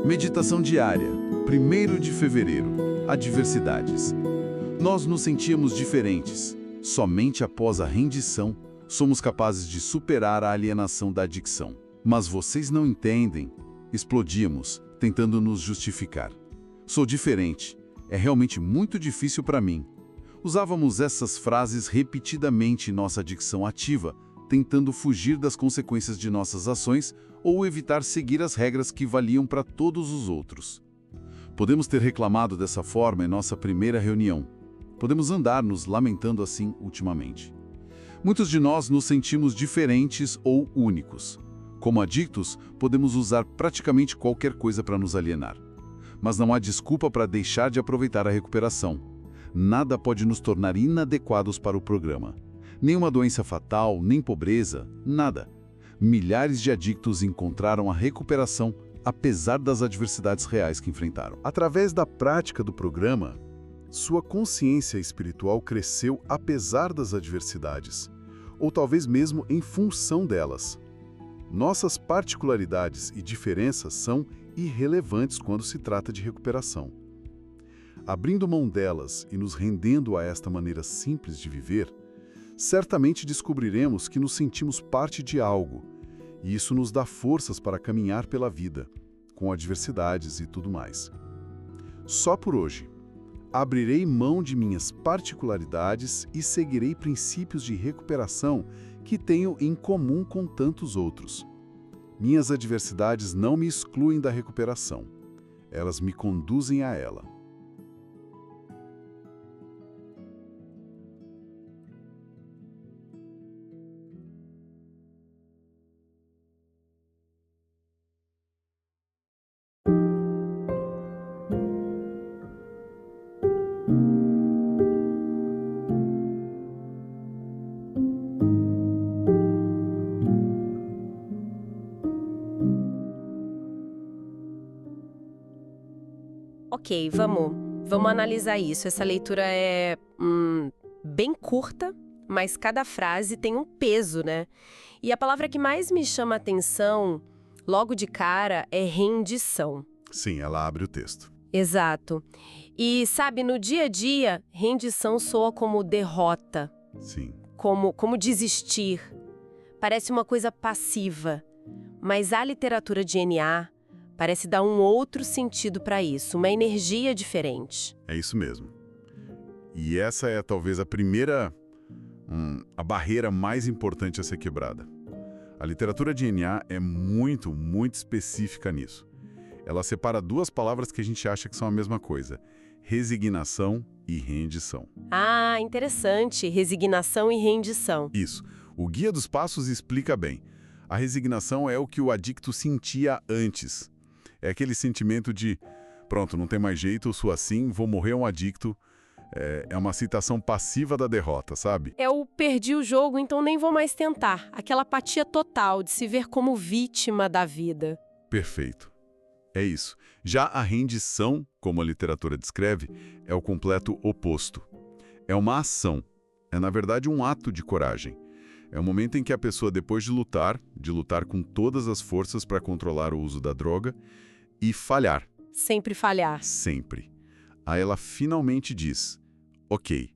Meditação diária, 1º de fevereiro. Adversidades. Nós nos sentíamos diferentes. Somente após a rendição, somos capazes de superar a alienação da adicção. Mas vocês não entendem. Explodimos, tentando nos justificar. Sou diferente. É realmente muito difícil para mim. Usávamos essas frases repetidamente em nossa adicção ativa, tentando fugir das consequências de nossas ações ou evitar seguir as regras que valiam para todos os outros. Podemos ter reclamado dessa forma em nossa primeira reunião. Podemos andar nos lamentando assim ultimamente. Muitos de nós nos sentimos diferentes ou únicos. Como adictos, podemos usar praticamente qualquer coisa para nos alienar. Mas não há desculpa para deixar de aproveitar a recuperação. Nada pode nos tornar inadequados para o programa. Nenhuma doença fatal, nem pobreza, nada. Milhares de adictos encontraram a recuperação, apesar das adversidades reais que enfrentaram. Através da prática do programa, sua consciência espiritual cresceu apesar das adversidades, ou talvez mesmo em função delas. Nossas particularidades e diferenças são irrelevantes quando se trata de recuperação. Abrindo mão delas e nos rendendo a esta maneira simples de viver, certamente descobriremos que nos sentimos parte de algo, e isso nos dá forças para caminhar pela vida, com adversidades e tudo mais. Só por hoje, abrirei mão de minhas particularidades e seguirei princípios de recuperação que tenho em comum com tantos outros. Minhas adversidades não me excluem da recuperação, elas me conduzem a ela. Ok, vamos analisar isso. Essa leitura é bem curta, mas cada frase tem um peso, né? E a palavra que mais me chama a atenção, logo de cara, é rendição. Sim, ela abre o texto. Exato. E, sabe, no dia a dia, rendição soa como derrota. Sim. Como desistir. Parece uma coisa passiva. Mas a literatura de N.A. parece dar um outro sentido para isso, uma energia diferente. É isso mesmo. E essa é talvez a primeira, a barreira mais importante a ser quebrada. A literatura de N.A. é muito, muito específica nisso. Ela separa duas palavras que a gente acha que são a mesma coisa: resignação e rendição. Ah, interessante. Resignação e rendição. Isso. O Guia dos Passos explica bem. A resignação é o que o adicto sentia antes. É aquele sentimento de, pronto, não tem mais jeito, eu sou assim, vou morrer um adicto. É uma aceitação passiva da derrota, sabe? Eu perdi o jogo, então nem vou mais tentar. Aquela apatia total de se ver como vítima da vida. Perfeito. É isso. Já a rendição, como a literatura descreve, é o completo oposto. É uma ação. É, na verdade, um ato de coragem. É o momento em que a pessoa, depois de lutar com todas as forças para controlar o uso da droga e falhar. Sempre falhar. Sempre. Aí ela finalmente diz: ok,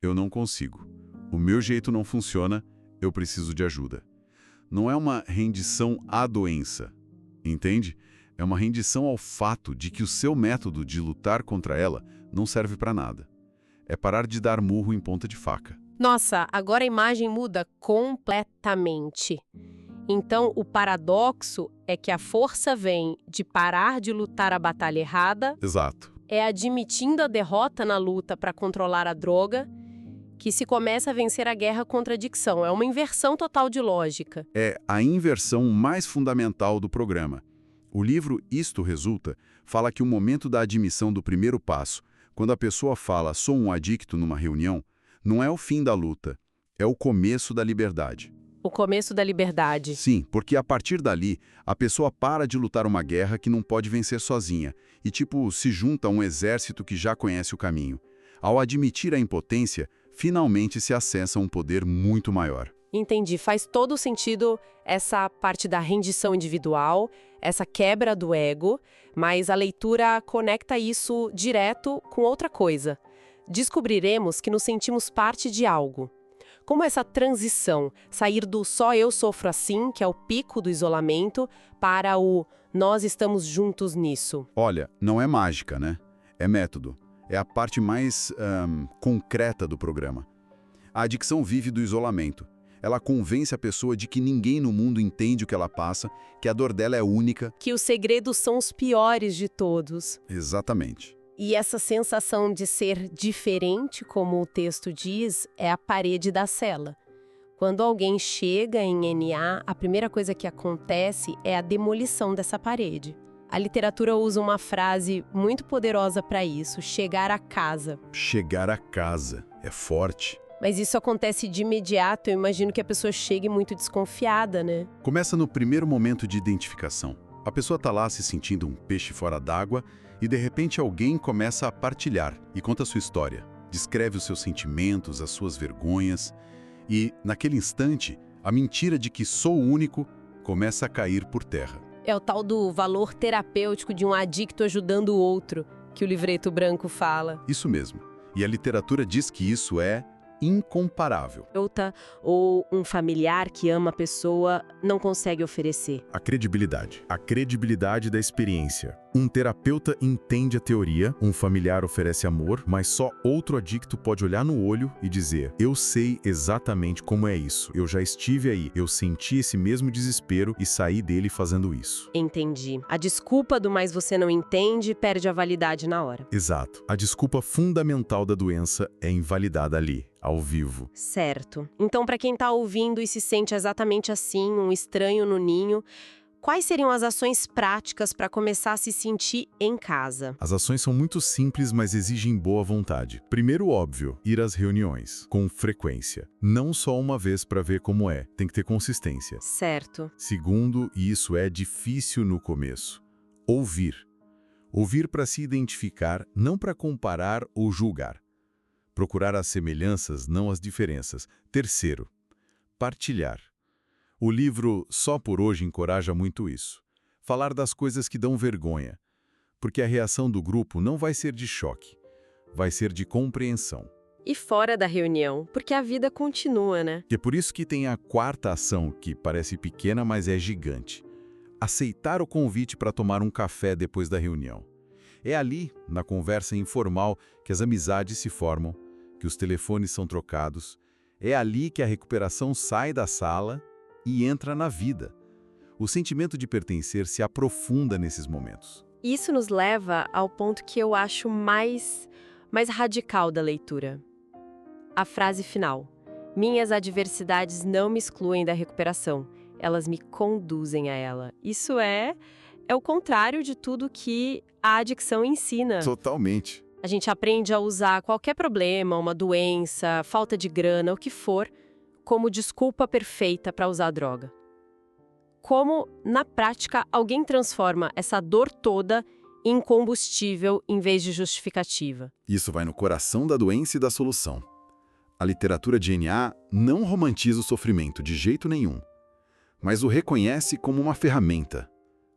eu não consigo. O meu jeito não funciona, eu preciso de ajuda. Não é uma rendição à doença, entende? É uma rendição ao fato de que o seu método de lutar contra ela não serve para nada. É parar de dar murro em ponta de faca. Nossa, agora a imagem muda completamente. Então, o paradoxo é que a força vem de parar de lutar a batalha errada. Exato. É admitindo a derrota na luta para controlar a droga que se começa a vencer a guerra contra a adicção. É uma inversão total de lógica. É a inversão mais fundamental do programa. O livro Isto Resulta fala que o momento da admissão do primeiro passo, quando a pessoa fala "sou um adicto" numa reunião, não é o fim da luta, é o começo da liberdade. O começo da liberdade. Sim, porque a partir dali, a pessoa para de lutar uma guerra que não pode vencer sozinha e, se junta a um exército que já conhece o caminho. Ao admitir a impotência, finalmente se acessa um poder muito maior. Entendi. Faz todo sentido essa parte da rendição individual, essa quebra do ego, mas a leitura conecta isso direto com outra coisa. Descobriremos que nos sentimos parte de algo. Como essa transição, sair do só eu sofro assim, que é o pico do isolamento, para o nós estamos juntos nisso. Olha, não é mágica, né? É método. É a parte mais concreta do programa. A adicção vive do isolamento. Ela convence a pessoa de que ninguém no mundo entende o que ela passa, que a dor dela é única. Que os segredos são os piores de todos. Exatamente. E essa sensação de ser diferente, como o texto diz, é a parede da cela. Quando alguém chega em NA, a primeira coisa que acontece é a demolição dessa parede. A literatura usa uma frase muito poderosa para isso, chegar a casa. Chegar a casa. É forte. Mas isso acontece de imediato, eu imagino que a pessoa chegue muito desconfiada, né? Começa no primeiro momento de identificação. A pessoa está lá se sentindo um peixe fora d'água e de repente alguém começa a partilhar e conta a sua história. Descreve os seus sentimentos, as suas vergonhas e, naquele instante, a mentira de que sou o único começa a cair por terra. É o tal do valor terapêutico de um adicto ajudando o outro, que o livreto branco fala. Isso mesmo. E a literatura diz que isso é incomparável. Ou um familiar que ama a pessoa não consegue oferecer. A credibilidade da experiência. Um terapeuta entende a teoria, um familiar oferece amor, mas só outro adicto pode olhar no olho e dizer: eu sei exatamente como é isso, eu já estive aí, eu senti esse mesmo desespero e saí dele fazendo isso. Entendi. A desculpa do "mas você não entende" perde a validade na hora. Exato. A desculpa fundamental da doença é invalidada ali, ao vivo. Certo. Então, para quem tá ouvindo e se sente exatamente assim, um estranho no ninho, quais seriam as ações práticas para começar a se sentir em casa? As ações são muito simples, mas exigem boa vontade. Primeiro, óbvio, ir às reuniões, com frequência. Não só uma vez para ver como é, tem que ter consistência. Certo. Segundo, e isso é difícil no começo, ouvir. Ouvir para se identificar, não para comparar ou julgar. Procurar as semelhanças, não as diferenças. Terceiro, partilhar. O livro Só por Hoje encoraja muito isso. Falar das coisas que dão vergonha. Porque a reação do grupo não vai ser de choque, vai ser de compreensão. E fora da reunião, porque a vida continua, né? E é por isso que tem a quarta ação, que parece pequena, mas é gigante. Aceitar o convite para tomar um café depois da reunião. É ali, na conversa informal, que as amizades se formam, que os telefones são trocados. É ali que a recuperação sai da sala e entra na vida. O sentimento de pertencer se aprofunda nesses momentos. Isso nos leva ao ponto que eu acho mais radical da leitura. A frase final. Minhas adversidades não me excluem da recuperação, elas me conduzem a ela. Isso é o contrário de tudo que a adicção ensina. Totalmente. A gente aprende a usar qualquer problema, uma doença, falta de grana, o que for, como desculpa perfeita para usar a droga. Como, na prática, alguém transforma essa dor toda em combustível em vez de justificativa. Isso vai no coração da doença e da solução. A literatura de NA não romantiza o sofrimento de jeito nenhum, mas o reconhece como uma ferramenta.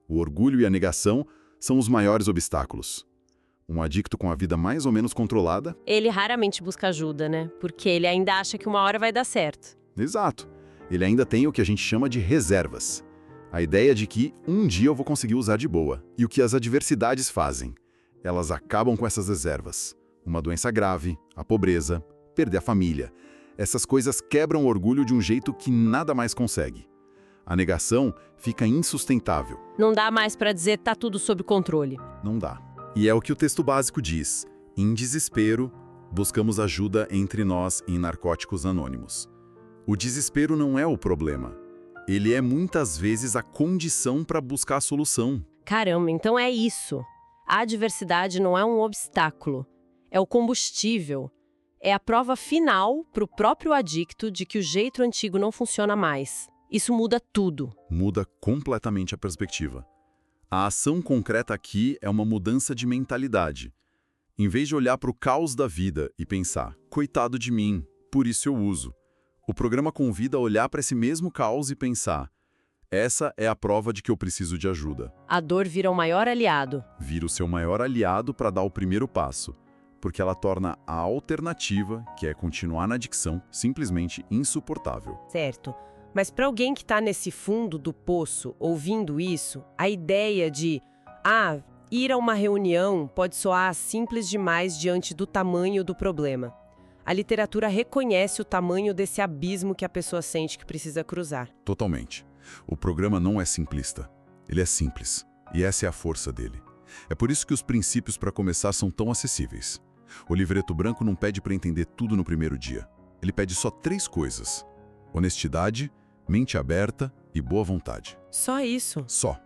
O orgulho e a negação são os maiores obstáculos. Um adicto com a vida mais ou menos controlada... Ele raramente busca ajuda, né? Porque ele ainda acha que uma hora vai dar certo. Exato. Ele ainda tem o que a gente chama de reservas. A ideia de que um dia eu vou conseguir usar de boa. E o que as adversidades fazem? Elas acabam com essas reservas. Uma doença grave, a pobreza, perder a família. Essas coisas quebram o orgulho de um jeito que nada mais consegue. A negação fica insustentável. Não dá mais para dizer tá tudo sob controle. Não dá. E é o que o texto básico diz. Em desespero, buscamos ajuda entre nós em Narcóticos Anônimos. O desespero não é o problema. Ele é muitas vezes a condição para buscar a solução. Caramba, então é isso. A adversidade não é um obstáculo. É o combustível. É a prova final para o próprio adicto de que o jeito antigo não funciona mais. Isso muda tudo. Muda completamente a perspectiva. A ação concreta aqui é uma mudança de mentalidade. Em vez de olhar para o caos da vida e pensar, coitado de mim, por isso eu uso. O programa convida a olhar para esse mesmo caos e pensar: essa é a prova de que eu preciso de ajuda. A dor vira o maior aliado. Vira o seu maior aliado para dar o primeiro passo, porque ela torna a alternativa, que é continuar na adicção, simplesmente insuportável. Certo. Mas para alguém que está nesse fundo do poço, ouvindo isso, a ideia de ir a uma reunião pode soar simples demais diante do tamanho do problema. A literatura reconhece o tamanho desse abismo que a pessoa sente que precisa cruzar. Totalmente. O programa não é simplista. Ele é simples. E essa é a força dele. É por isso que os princípios para começar são tão acessíveis. O livreto branco não pede para entender tudo no primeiro dia. Ele pede só 3 coisas: honestidade, mente aberta e boa vontade. Só isso? Só.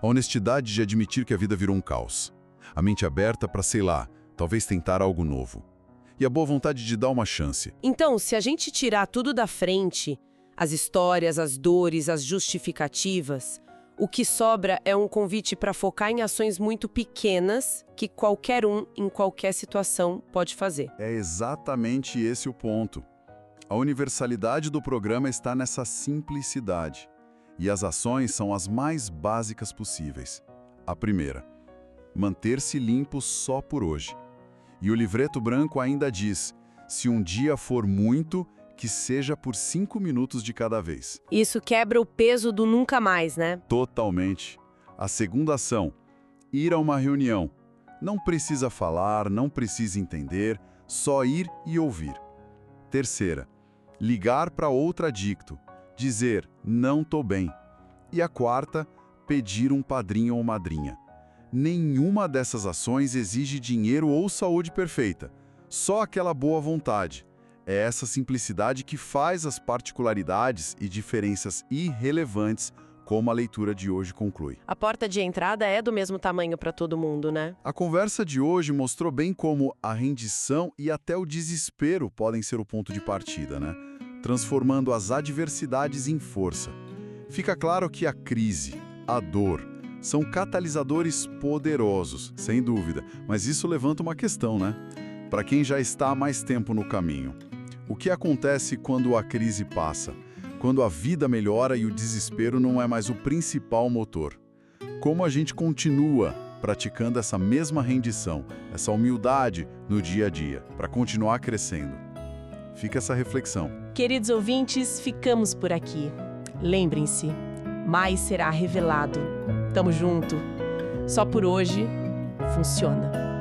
A honestidade de admitir que a vida virou um caos. A mente aberta para, sei lá, talvez tentar algo novo. E a boa vontade de dar uma chance. Então, se a gente tirar tudo da frente, as histórias, as dores, as justificativas, o que sobra é um convite para focar em ações muito pequenas que qualquer um, em qualquer situação, pode fazer. É exatamente esse o ponto. A universalidade do programa está nessa simplicidade. E as ações são as mais básicas possíveis. A primeira: manter-se limpo só por hoje. E o livreto branco ainda diz: se um dia for muito, que seja por 5 minutos de cada vez. Isso quebra o peso do nunca mais, né? Totalmente. A segunda ação: ir a uma reunião. Não precisa falar, não precisa entender, só ir e ouvir. Terceira: ligar para outro adicto. Dizer: não tô bem. E a quarta: pedir um padrinho ou madrinha. Nenhuma dessas ações exige dinheiro ou saúde perfeita. Só aquela boa vontade. É essa simplicidade que faz as particularidades e diferenças irrelevantes, como a leitura de hoje conclui. A porta de entrada é do mesmo tamanho para todo mundo, né? A conversa de hoje mostrou bem como a rendição e até o desespero podem ser o ponto de partida, né? Transformando as adversidades em força. Fica claro que a crise, a dor, são catalisadores poderosos, sem dúvida, mas isso levanta uma questão, né? Para quem já está há mais tempo no caminho, o que acontece quando a crise passa? Quando a vida melhora e o desespero não é mais o principal motor? Como a gente continua praticando essa mesma rendição, essa humildade no dia a dia, para continuar crescendo? Fica essa reflexão. Queridos ouvintes, ficamos por aqui. Lembrem-se, mais será revelado. Tamo junto. Só por hoje, funciona.